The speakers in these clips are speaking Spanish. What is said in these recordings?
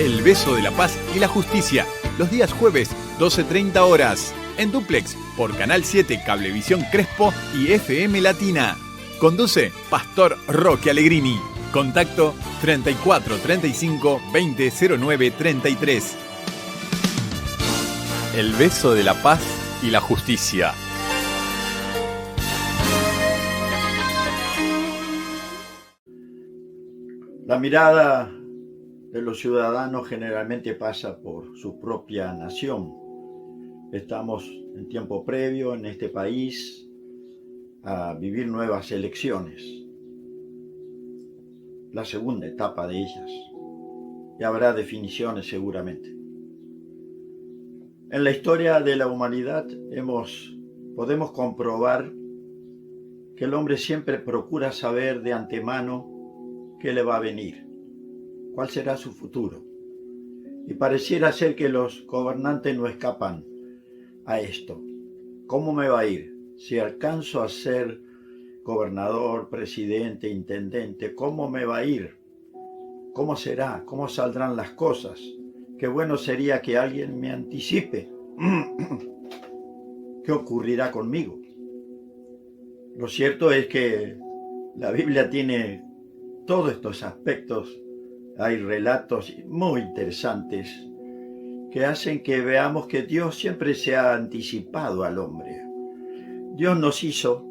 El Beso de la Paz y la Justicia, los días jueves, 12:30 horas, en Duplex, por Canal 7, Cablevisión Crespo y FM Latina. Conduce Pastor Roque Allegrini. Contacto 34 35 20 09 33. El Beso de la Paz y la Justicia. La mirada de los ciudadanos generalmente pasa por su propia nación. Estamos en tiempo previo en este país a vivir nuevas elecciones, la segunda etapa de ellas, y habrá definiciones seguramente. En la historia de la humanidad podemos comprobar que el hombre siempre procura saber de antemano qué le va a venir, cuál será su futuro. Y pareciera ser que los gobernantes no escapan a esto. ¿Cómo me va a ir? Si alcanzo a ser gobernador, presidente, intendente, ¿cómo me va a ir? ¿Cómo será? ¿Cómo saldrán las cosas? Qué bueno sería que alguien me anticipe. ¿Qué ocurrirá conmigo? Lo cierto es que la Biblia tiene todos estos aspectos. Hay relatos muy interesantes que hacen que veamos que Dios siempre se ha anticipado al hombre. Dios nos hizo,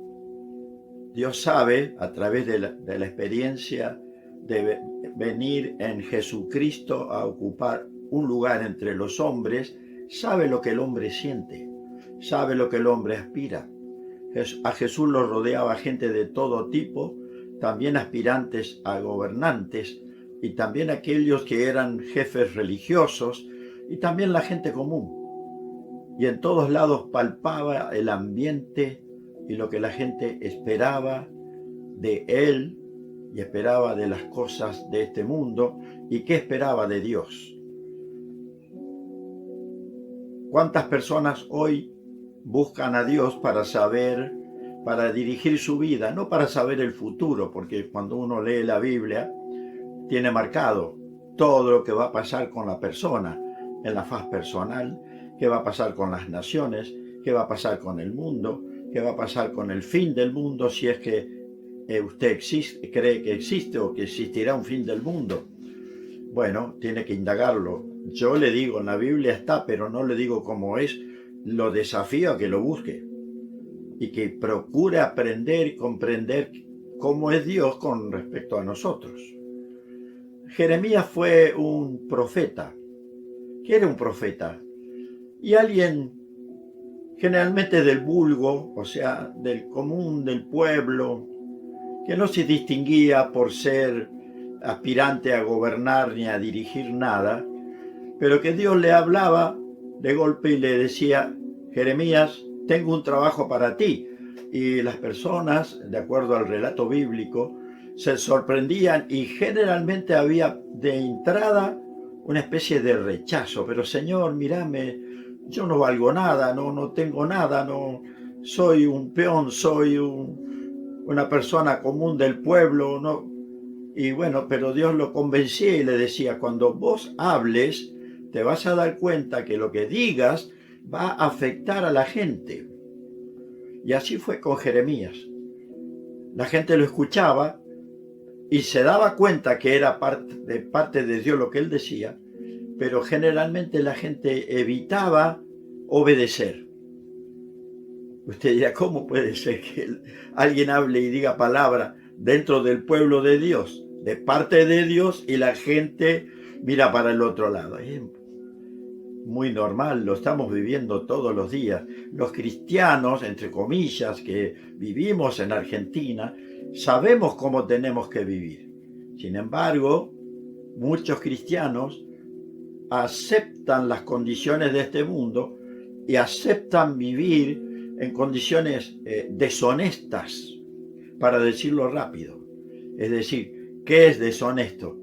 Dios sabe a través de la experiencia de venir en Jesucristo a ocupar un lugar entre los hombres, sabe lo que el hombre siente, sabe lo que el hombre aspira. A Jesús lo rodeaba gente de todo tipo, también aspirantes a gobernantes, y también aquellos que eran jefes religiosos, y también la gente común. Y en todos lados palpaba el ambiente y lo que la gente esperaba de él, y esperaba de las cosas de este mundo, y qué esperaba de Dios. ¿Cuántas personas hoy buscan a Dios para saber, para dirigir su vida, no para saber el futuro? Porque cuando uno lee la Biblia, tiene marcado todo lo que va a pasar con la persona, en la faz personal, qué va a pasar con las naciones, qué va a pasar con el mundo, qué va a pasar con el fin del mundo, si es que usted cree que existe o que existirá un fin del mundo. Bueno, tiene que indagarlo. Yo le digo, en la Biblia está, pero no le digo cómo es. Lo desafío a que lo busque y que procure aprender y comprender cómo es Dios con respecto a nosotros. Jeremías fue un profeta. ¿Qué era un profeta? Y alguien generalmente del vulgo, o sea, del común, del pueblo, que no se distinguía por ser aspirante a gobernar ni a dirigir nada, pero que Dios le hablaba de golpe y le decía: Jeremías, tengo un trabajo para ti. Y las personas, de acuerdo al relato bíblico, se sorprendían y generalmente había de entrada una especie de rechazo. Pero Señor, mírame, yo no valgo nada, no tengo nada, no soy un peón, soy una persona común del pueblo, no. Y bueno, pero Dios lo convencía y le decía: cuando vos hables, te vas a dar cuenta que lo que digas va a afectar a la gente. Y así fue con Jeremías. La gente lo escuchaba y se daba cuenta que era parte de Dios lo que él decía, pero generalmente la gente evitaba obedecer. Usted dirá: ¿cómo puede ser que alguien hable y diga palabra dentro del pueblo de Dios, de parte de Dios, y la gente mira para el otro lado? Es muy normal, lo estamos viviendo todos los días. Los cristianos, entre comillas, que vivimos en Argentina, sabemos cómo tenemos que vivir. Sin embargo, muchos cristianos aceptan las condiciones de este mundo y aceptan vivir en condiciones deshonestas, para decirlo rápido. Es decir, ¿qué es deshonesto?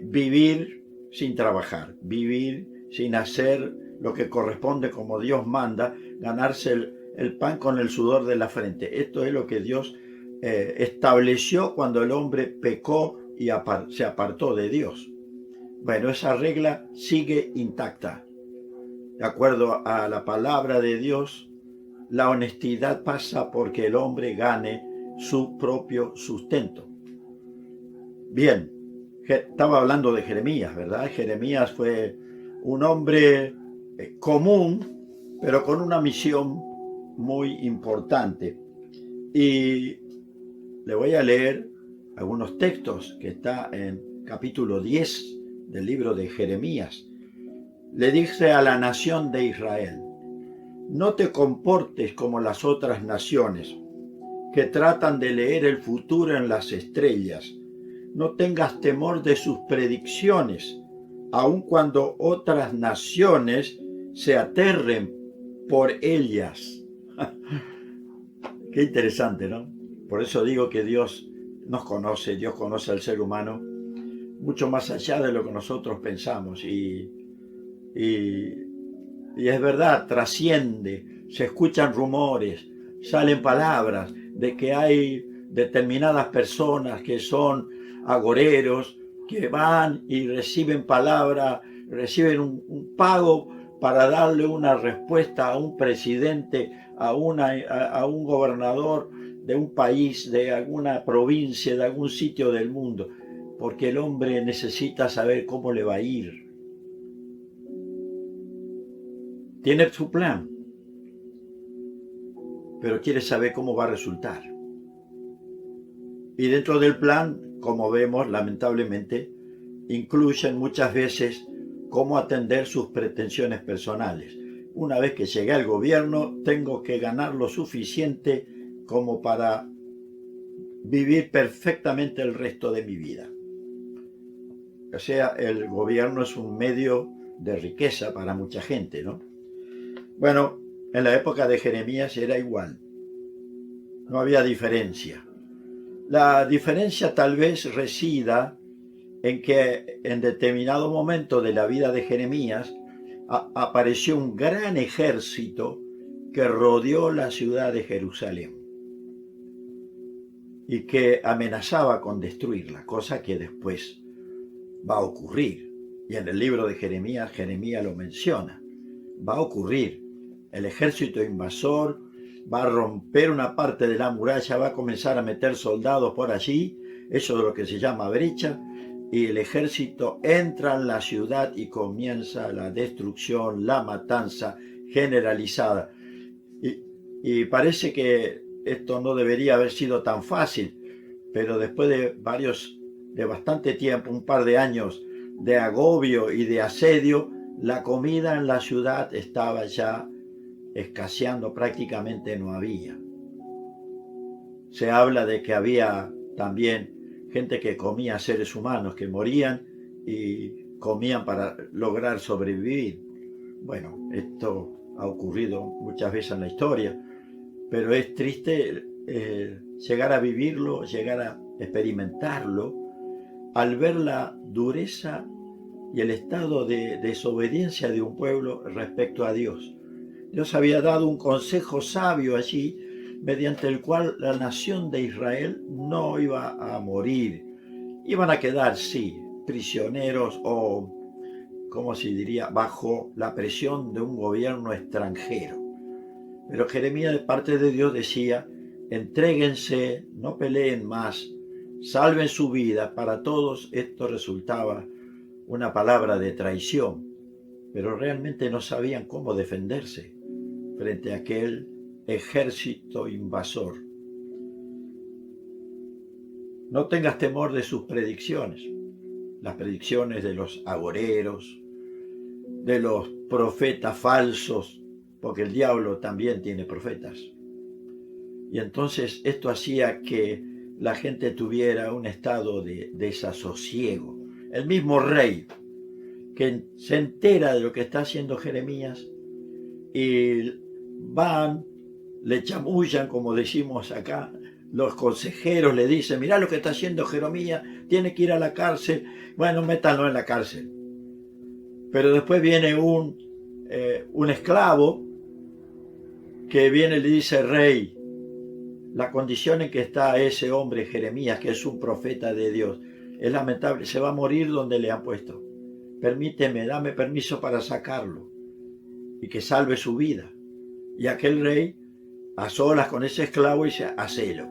Vivir sin trabajar, vivir sin hacer lo que corresponde como Dios manda, ganarse el pan con el sudor de la frente. Esto es lo que Dios estableció cuando el hombre pecó y se apartó de Dios. Bueno, esa regla sigue intacta. De acuerdo a la palabra de Dios, la honestidad pasa porque el hombre gane su propio sustento. Bien, estaba hablando de Jeremías, ¿verdad? Jeremías fue un hombre común, pero con una misión muy importante. Y le voy a leer algunos textos que está en capítulo 10 del libro de Jeremías. Le dice a la nación de Israel: no te comportes como las otras naciones que tratan de leer el futuro en las estrellas. No tengas temor de sus predicciones, aun cuando otras naciones se aterren por ellas. Qué interesante, ¿no? Por eso digo que Dios nos conoce, Dios conoce al ser humano mucho más allá de lo que nosotros pensamos. Y es verdad, trasciende, se escuchan rumores, salen palabras de que hay determinadas personas que son agoreros, que van y reciben palabra, reciben un pago para darle una respuesta a un presidente, a un gobernador de un país, de alguna provincia, de algún sitio del mundo, porque el hombre necesita saber cómo le va a ir. Tiene su plan, pero quiere saber cómo va a resultar. Y dentro del plan, como vemos, lamentablemente, incluyen muchas veces cómo atender sus pretensiones personales. Una vez que llegué al gobierno, tengo que ganar lo suficiente como para vivir perfectamente el resto de mi vida. O sea, el gobierno es un medio de riqueza para mucha gente, ¿no? Bueno, en la época de Jeremías era igual. No había diferencia. La diferencia tal vez resida en que en determinado momento de la vida de Jeremías apareció un gran ejército que rodeó la ciudad de Jerusalén y que amenazaba con destruirla, cosa que después va a ocurrir. Y en el libro de Jeremías, Jeremías lo menciona. Va a ocurrir. El ejército invasor va a romper una parte de la muralla, va a comenzar a meter soldados por allí, eso es lo que se llama brecha, y el ejército entra en la ciudad y comienza la destrucción, la matanza generalizada. Y parece que esto no debería haber sido tan fácil, pero después de bastante tiempo, un par de años de agobio y de asedio, la comida en la ciudad estaba ya escaseando, prácticamente no había. Se habla de que había también gente que comía seres humanos que morían y comían para lograr sobrevivir. Bueno, esto ha ocurrido muchas veces en la historia, pero es triste llegar a vivirlo, llegar a experimentarlo, al ver la dureza y el estado de desobediencia de un pueblo respecto a Dios. Dios había dado un consejo sabio allí, mediante el cual la nación de Israel no iba a morir. Iban a quedar, sí, prisioneros o, ¿cómo se diría?, bajo la presión de un gobierno extranjero. Pero Jeremías, de parte de Dios, decía: entréguense, no peleen más, salven su vida. Para todos esto resultaba una palabra de traición, pero realmente no sabían cómo defenderse frente a aquel ejército invasor. No tengas temor de sus predicciones, las predicciones de los agoreros, de los profetas falsos, porque el diablo también tiene profetas. Y entonces esto hacía que la gente tuviera un estado de desasosiego. El mismo rey, que se entera de lo que está haciendo Jeremías, y van, le chamullan, como decimos acá, los consejeros le dicen: mirá lo que está haciendo Jeremías, tiene que ir a la cárcel. Bueno, métanlo en la cárcel. Pero después viene un esclavo que viene y le dice: rey, la condición en que está ese hombre Jeremías, que es un profeta de Dios, es lamentable, se va a morir donde le han puesto. permíteme, dame permiso para sacarlo y que salve su vida. Y aquel rey, a solas con ese esclavo, dice, hacelo.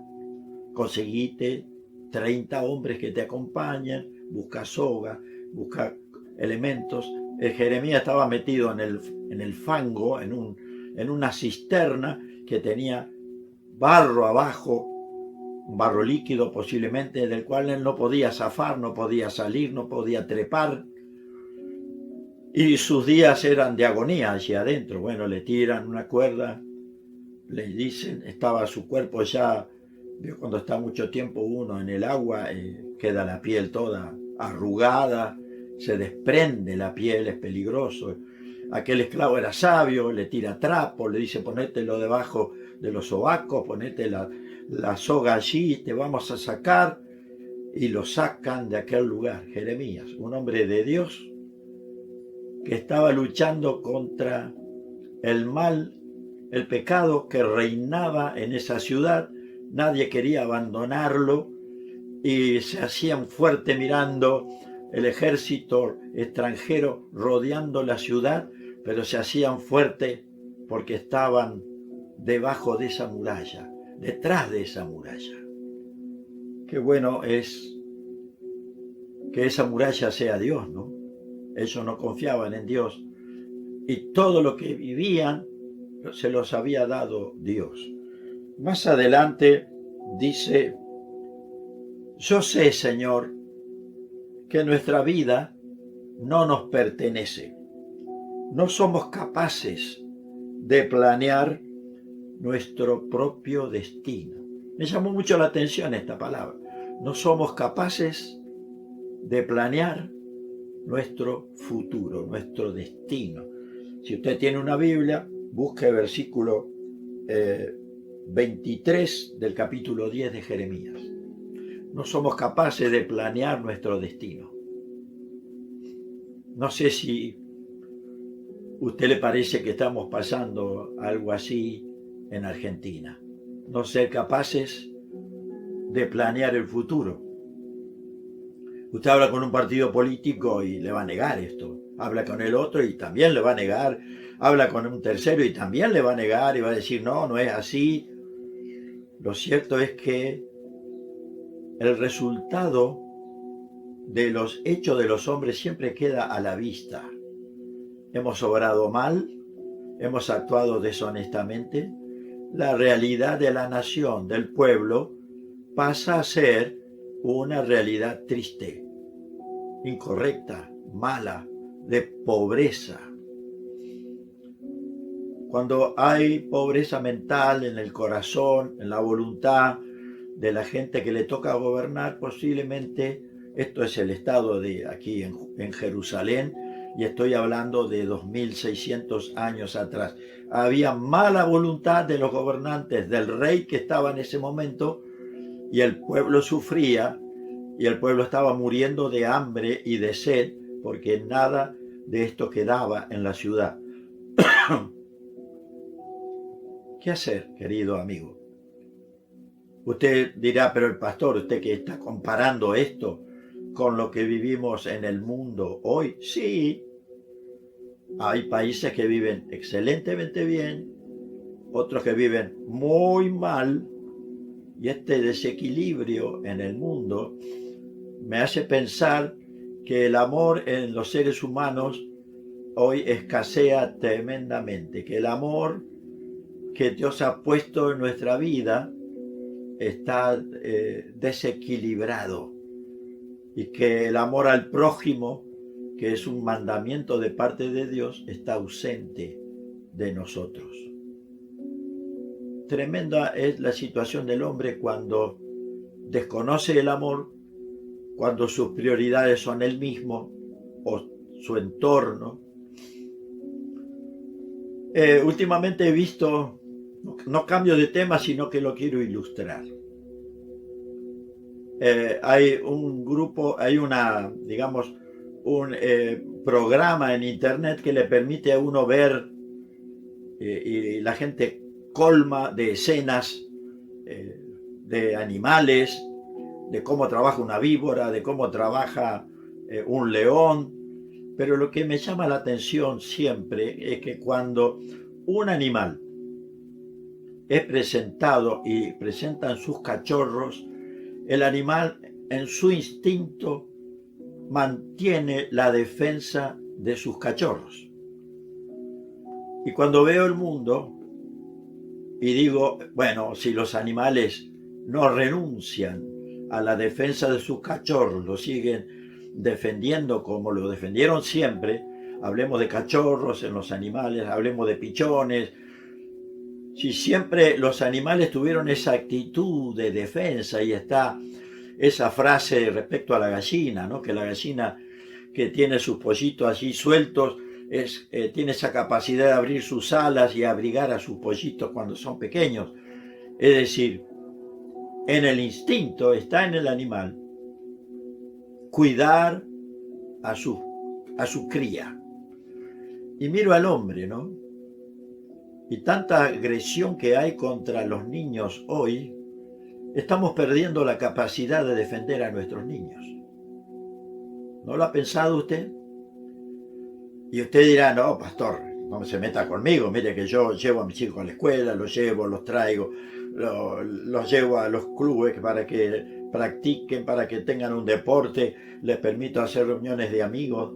Conseguite 30 hombres que te acompañen, busca soga, busca elementos. El Jeremías estaba metido en el fango, en una cisterna que tenía barro abajo, un barro líquido posiblemente, del cual él no podía zafar, no podía salir, no podía trepar. Y sus días eran de agonía hacia adentro. Bueno, le tiran una cuerda, le dicen, estaba su cuerpo ya, cuando está mucho tiempo uno en el agua, queda la piel toda arrugada, se desprende la piel, es peligroso. Aquel esclavo era sabio, le tira trapo, le dice, ponételo debajo de los sobacos, ponete la soga allí, te vamos a sacar. Y lo sacan de aquel lugar. Jeremías, un hombre de Dios, que estaba luchando contra el mal, el pecado que reinaba en esa ciudad. Nadie quería abandonarlo y se hacían fuerte mirando el ejército extranjero rodeando la ciudad, pero se hacían fuerte porque estaban debajo de esa muralla, detrás de esa muralla. Qué bueno es que esa muralla sea Dios, ¿no? Ellos no confiaban en Dios y todo lo que vivían se los había dado Dios. Más adelante dice, yo sé, Señor, que nuestra vida no nos pertenece. No somos capaces de planear nuestro propio destino. Me llamó mucho la atención esta palabra. No somos capaces de planear nuestro futuro, nuestro destino. Si usted tiene una Biblia, busque el versículo 23 del capítulo 10 de Jeremías. No somos capaces de planear nuestro destino. No sé si a usted le parece que estamos pasando algo así en Argentina. No ser capaces de planear el futuro. Usted habla con un partido político y le va a negar esto. Habla con el otro y también le va a negar. Habla con un tercero y también le va a negar y va a decir, no, no es así. Lo cierto es que el resultado de los hechos de los hombres siempre queda a la vista. Hemos obrado mal, hemos actuado deshonestamente. La realidad de la nación, del pueblo, pasa a ser una realidad triste, incorrecta, mala, de pobreza. Cuando hay pobreza mental en el corazón, en la voluntad de la gente que le toca gobernar, posiblemente esto es el estado de aquí en Jerusalén, y estoy hablando de 2600 años atrás. Había mala voluntad de los gobernantes, del rey que estaba en ese momento, y el pueblo sufría, y el pueblo estaba muriendo de hambre y de sed, porque nada de esto quedaba en la ciudad. ¿Qué hacer, querido amigo? Usted dirá, pero el pastor, usted que está comparando esto con lo que vivimos en el mundo hoy. Sí, hay países que viven excelentemente bien, otros que viven muy mal, y este desequilibrio en el mundo me hace pensar que el amor en los seres humanos hoy escasea tremendamente, que el amor que Dios ha puesto en nuestra vida está desequilibrado, y que el amor al prójimo, que es un mandamiento de parte de Dios, está ausente de nosotros. Tremenda es la situación del hombre cuando desconoce el amor, cuando sus prioridades son él mismo o su entorno. Últimamente he visto, no cambio de tema, sino que lo quiero ilustrar. Hay un grupo, hay un programa en internet que le permite a uno ver, y la gente colma de escenas de animales, de cómo trabaja una víbora, de cómo trabaja un león, Pero lo que me llama la atención siempre es que cuando un animal es presentado y presentan sus cachorros, el animal en su instinto mantiene la defensa de sus cachorros. Y cuando veo el mundo y digo, bueno, si los animales no renuncian a la defensa de sus cachorros, lo siguen defendiendo como lo defendieron siempre, hablemos de cachorros en los animales, hablemos de pichones, si siempre los animales tuvieron esa actitud de defensa, y está esa frase respecto a la gallina, ¿no? Que la gallina que tiene sus pollitos allí sueltos tiene esa capacidad de abrir sus alas y abrigar a sus pollitos cuando son pequeños. Es decir, en el instinto está en el animal cuidar a su cría. Y miro al hombre, ¿no? Y tanta agresión que hay contra los niños hoy, estamos perdiendo la capacidad de defender a nuestros niños. ¿No lo ha pensado usted? Y usted dirá, no, pastor, no se meta conmigo, mire que yo llevo a mis hijos a la escuela, los llevo, los traigo, los llevo a los clubes para que practiquen, para que tengan un deporte, les permito hacer reuniones de amigos.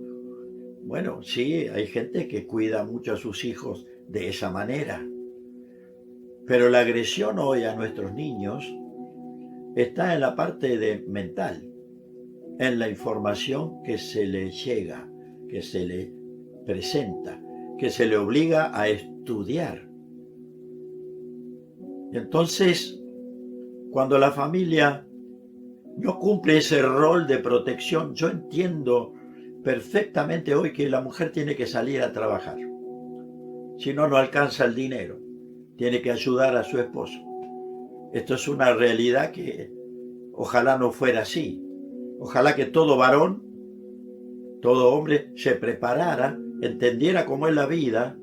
Bueno, sí, hay gente que cuida mucho a sus hijos de esa manera. Pero la agresión hoy a nuestros niños está en la parte mental, en la información que se le llega, que se le presenta, que se le obliga a estudiar. Y entonces, cuando la familia no cumple ese rol de protección, yo entiendo perfectamente hoy que la mujer tiene que salir a trabajar. Si no, no alcanza el dinero. Tiene que ayudar a su esposo. Esto es una realidad que ojalá no fuera así. Ojalá que todo varón, todo hombre se preparara, entendiera cómo es la vida,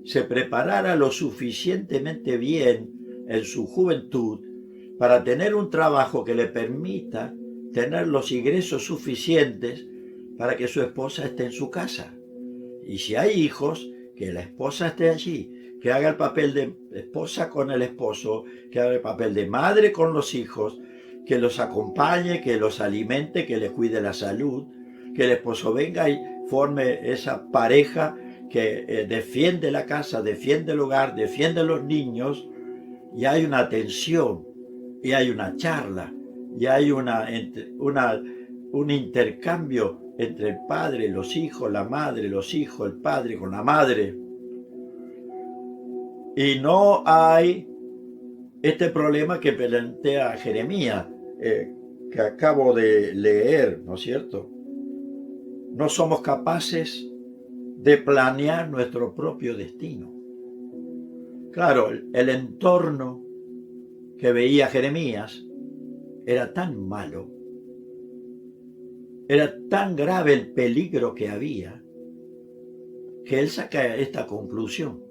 se preparara lo suficientemente bien en su juventud para tener un trabajo que le permita tener los ingresos suficientes para que su esposa esté en su casa. Y si hay hijos, que la esposa esté allí, que haga el papel de esposa con el esposo, que haga el papel de madre con los hijos, que los acompañe, que los alimente, que les cuide la salud, que el esposo venga y forme esa pareja que defiende la casa, defiende el hogar, defiende a los niños, y hay una atención, y hay una charla, y hay un intercambio entre el padre, los hijos, la madre, los hijos, el padre con la madre. Y no hay este problema que plantea Jeremías, que acabo de leer, ¿no es cierto? No somos capaces de planear nuestro propio destino. Claro, el entorno que veía Jeremías era tan malo, era tan grave el peligro que había, que él saca esta conclusión.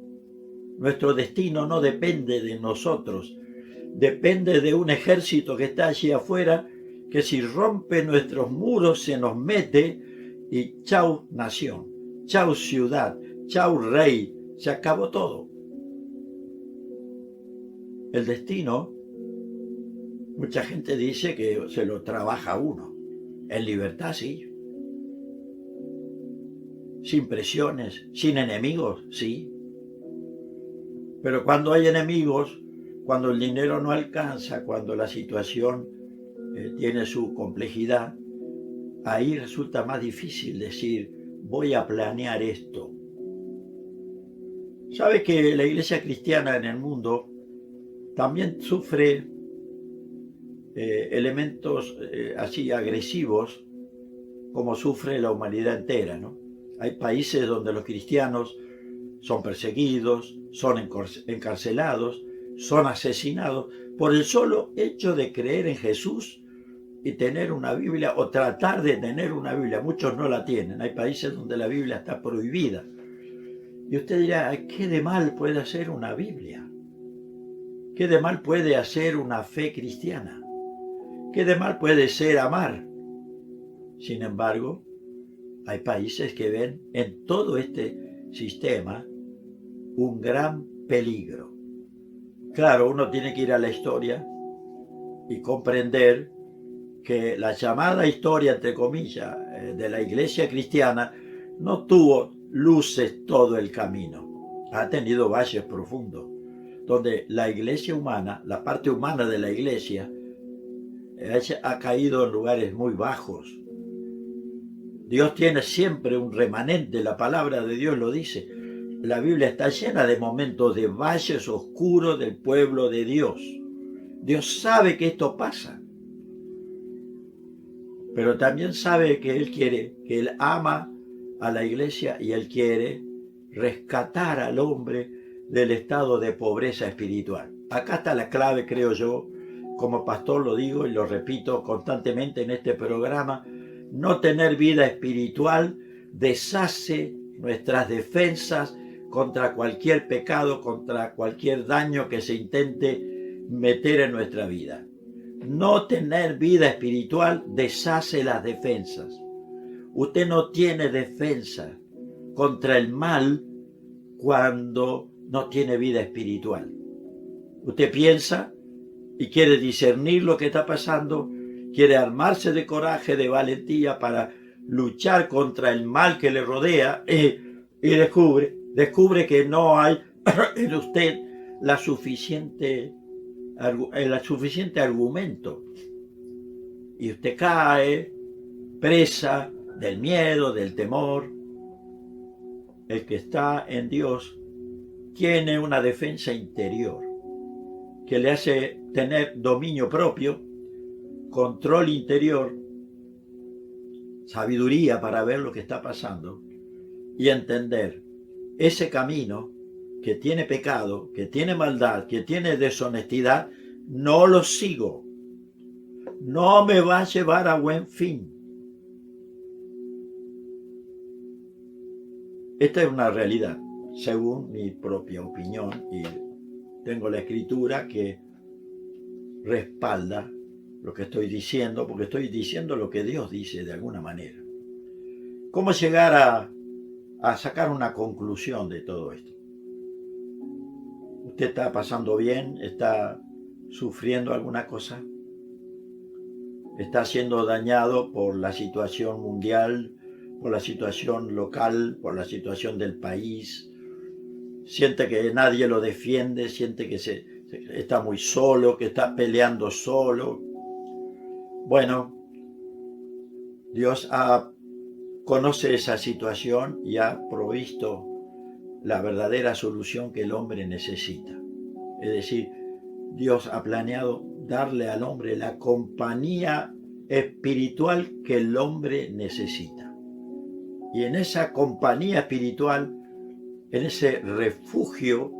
Nuestro destino no depende de nosotros, depende de un ejército que está allí afuera, que si rompe nuestros muros se nos mete y chau nación, chau ciudad, chau rey, se acabó todo. El destino, mucha gente dice que se lo trabaja uno, en libertad sí, sin presiones, sin enemigos, sí. Pero cuando hay enemigos, cuando el dinero no alcanza, cuando la situación tiene su complejidad, ahí resulta más difícil decir, voy a planear esto. ¿Sabe que la iglesia cristiana en el mundo también sufre elementos así agresivos como sufre la humanidad entera, ¿no? Hay países donde los cristianos son perseguidos, son encarcelados, son asesinados por el solo hecho de creer en Jesús y tener una Biblia o tratar de tener una Biblia. Muchos no la tienen. Hay países donde la Biblia está prohibida. Y usted dirá, ¿qué de mal puede hacer una Biblia? ¿Qué de mal puede hacer una fe cristiana? ¿Qué de mal puede ser amar? Sin embargo, Hay países que ven en todo este sistema un gran peligro. Claro, uno tiene que ir a la historia y comprender que la llamada historia, entre comillas, de la iglesia cristiana no tuvo luces todo el camino. Ha tenido valles profundos, donde la iglesia humana, la parte humana de la iglesia, ha caído en lugares muy bajos. Dios tiene siempre un remanente, la palabra de Dios lo dice. La Biblia está llena de momentos de valles oscuros del pueblo de Dios. Dios sabe que esto pasa, pero también sabe que Él quiere, que Él ama a la iglesia y Él quiere rescatar al hombre del estado de pobreza espiritual. Acá está la clave, creo yo, como pastor lo digo y lo repito constantemente en este programa: no tener vida espiritual deshace nuestras defensas contra cualquier pecado, contra cualquier daño que se intente meter en nuestra vida. No tener vida espiritual deshace las defensas. Usted no tiene defensa contra el mal cuando no tiene vida espiritual. Usted piensa y quiere discernir lo que está pasando, quiere armarse de coraje, de valentía para luchar contra el mal que le rodea y descubre que no hay en usted el suficiente argumento. Y usted cae presa del miedo, del temor. El que está en Dios tiene una defensa interior que le hace tener dominio propio, control interior, sabiduría para ver lo que está pasando y entender ese camino que tiene pecado, que tiene maldad, que tiene deshonestidad. No lo sigo, no me va a llevar a buen fin. Esta es una realidad, según mi propia opinión, y tengo la escritura que respalda lo que estoy diciendo, porque estoy diciendo lo que Dios dice de alguna manera. ¿Cómo llegar a sacar una conclusión de todo esto? ¿Usted está pasando bien? ¿Está sufriendo alguna cosa? ¿Está siendo dañado por la situación mundial, por la situación local, por la situación del país? ¿Siente que nadie lo defiende? ¿Siente que está muy solo, que está peleando solo? Bueno, Dios conoce esa situación y ha provisto la verdadera solución que el hombre necesita. Es decir, Dios ha planeado darle al hombre la compañía espiritual que el hombre necesita. Y en esa compañía espiritual, en ese refugio,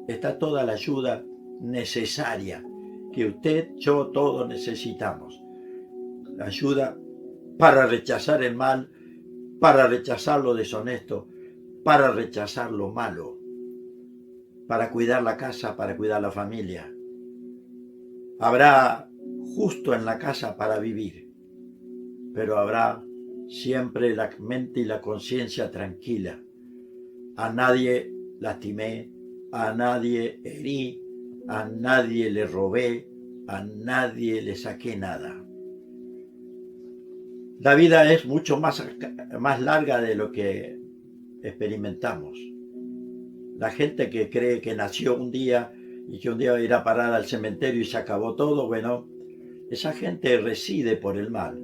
está toda la ayuda necesaria que usted, yo, todos necesitamos. La ayuda para rechazar el mal, para rechazar lo deshonesto, para rechazar lo malo, para cuidar la casa, para cuidar la familia. Habrá justo en la casa para vivir, pero habrá siempre la mente y la conciencia tranquila. A nadie lastimé, a nadie herí, a nadie le robé, a nadie le saqué nada. La vida es mucho más larga de lo que experimentamos. La gente que cree que nació un día y que un día va a ir a parar al cementerio y se acabó todo, bueno, esa gente reside por el mal,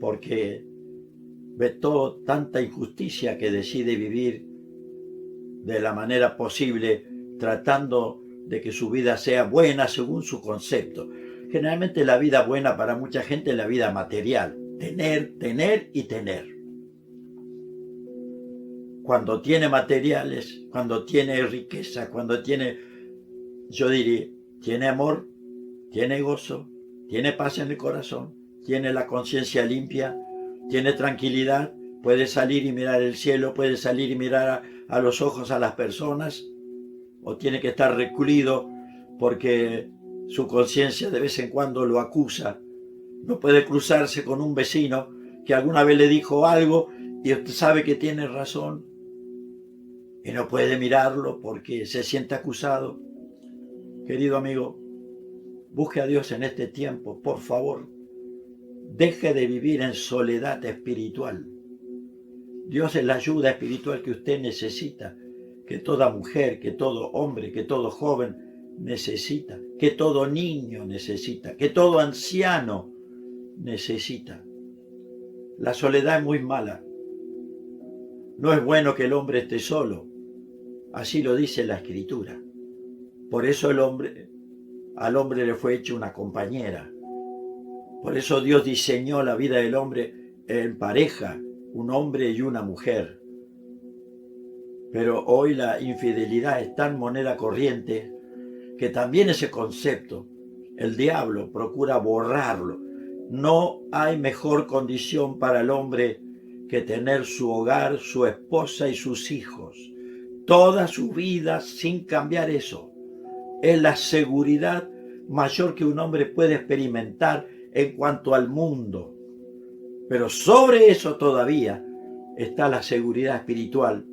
porque ve tanta injusticia que decide vivir de la manera posible, tratando de que su vida sea buena según su concepto. Generalmente la vida buena para mucha gente es la vida material, tener y tener. Cuando tiene materiales, cuando tiene riqueza, cuando tiene, yo diría, tiene amor, tiene gozo, tiene paz en el corazón, tiene la conciencia limpia, tiene tranquilidad, puede salir y mirar el cielo, puede salir y mirar a los ojos a las personas, o tiene que estar recluido porque su conciencia de vez en cuando lo acusa. No puede cruzarse con un vecino que alguna vez le dijo algo y usted sabe que tiene razón y no puede mirarlo porque se siente acusado. Querido amigo, busque a Dios en este tiempo, por favor. Deje de vivir en soledad espiritual. Dios es la ayuda espiritual que usted necesita, que toda mujer, que todo hombre, que todo joven necesita, que todo niño necesita, que todo anciano necesita. La soledad es muy mala. No es bueno que el hombre esté solo. Así lo dice la Escritura. Por eso al hombre le fue hecho una compañera. Por eso Dios diseñó la vida del hombre en pareja, un hombre y una mujer. Pero hoy la infidelidad es tan moneda corriente que también ese concepto, el diablo procura borrarlo. No hay mejor condición para el hombre que tener su hogar, su esposa y sus hijos. Toda su vida sin cambiar eso. Es la seguridad mayor que un hombre puede experimentar en cuanto al mundo. Pero sobre eso todavía está la seguridad espiritual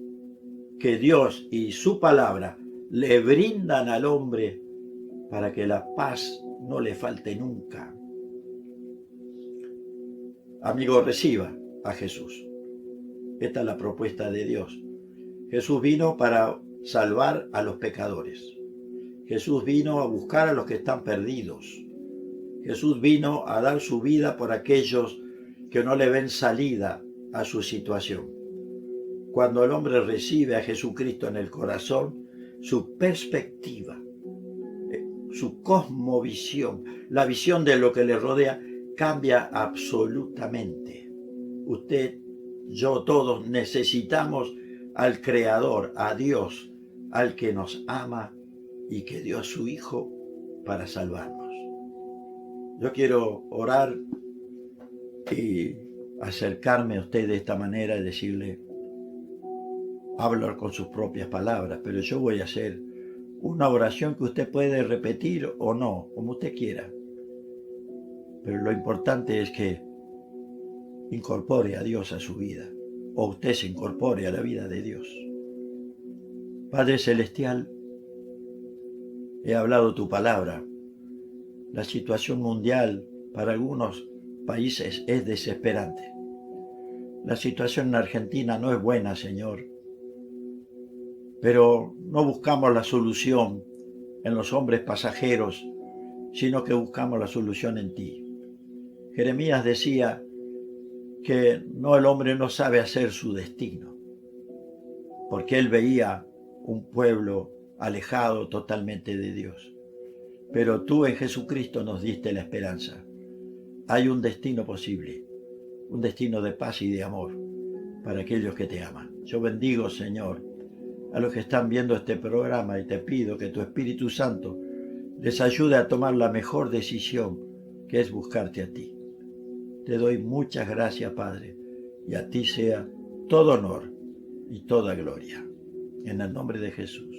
que Dios y su palabra le brindan al hombre para que la paz no le falte nunca. Amigo, reciba a Jesús. Esta es la propuesta de Dios. Jesús vino para salvar a los pecadores. Jesús vino a buscar a los que están perdidos. Jesús vino a dar su vida por aquellos que no le ven salida a su situación. Cuando el hombre recibe a Jesucristo en el corazón, su perspectiva, su cosmovisión, la visión de lo que le rodea, cambia absolutamente. Usted, yo, todos necesitamos al Creador, a Dios, al que nos ama y que dio a su Hijo para salvarnos. Yo quiero orar y acercarme a usted de esta manera y decirle, hablar con sus propias palabras, pero yo voy a hacer una oración que usted puede repetir o no, como usted quiera. Pero lo importante es que incorpore a Dios a su vida, o usted se incorpore a la vida de Dios. Padre Celestial, he hablado tu palabra. La situación mundial para algunos países es desesperante. La situación en Argentina no es buena, Señor. Pero no buscamos la solución en los hombres pasajeros, sino que buscamos la solución en ti. Jeremías decía que el hombre no sabe hacer su destino, porque él veía un pueblo alejado totalmente de Dios. Pero tú en Jesucristo nos diste la esperanza. Hay un destino posible, un destino de paz y de amor para aquellos que te aman. Yo bendigo, Señor, a los que están viendo este programa y te pido que tu Espíritu Santo les ayude a tomar la mejor decisión, que es buscarte a ti. Te doy muchas gracias, Padre, y a ti sea todo honor y toda gloria. En el nombre de Jesús.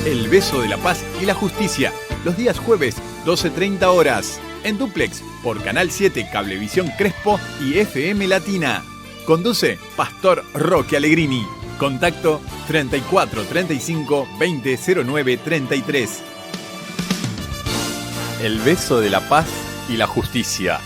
El beso de la paz y la justicia, los días jueves, 12:30 horas, en Duplex, por Canal 7, Cablevisión Crespo y FM Latina. Conduce Pastor Roque Allegrini. Contacto 34 35 20 09 33. El beso de la paz y la justicia.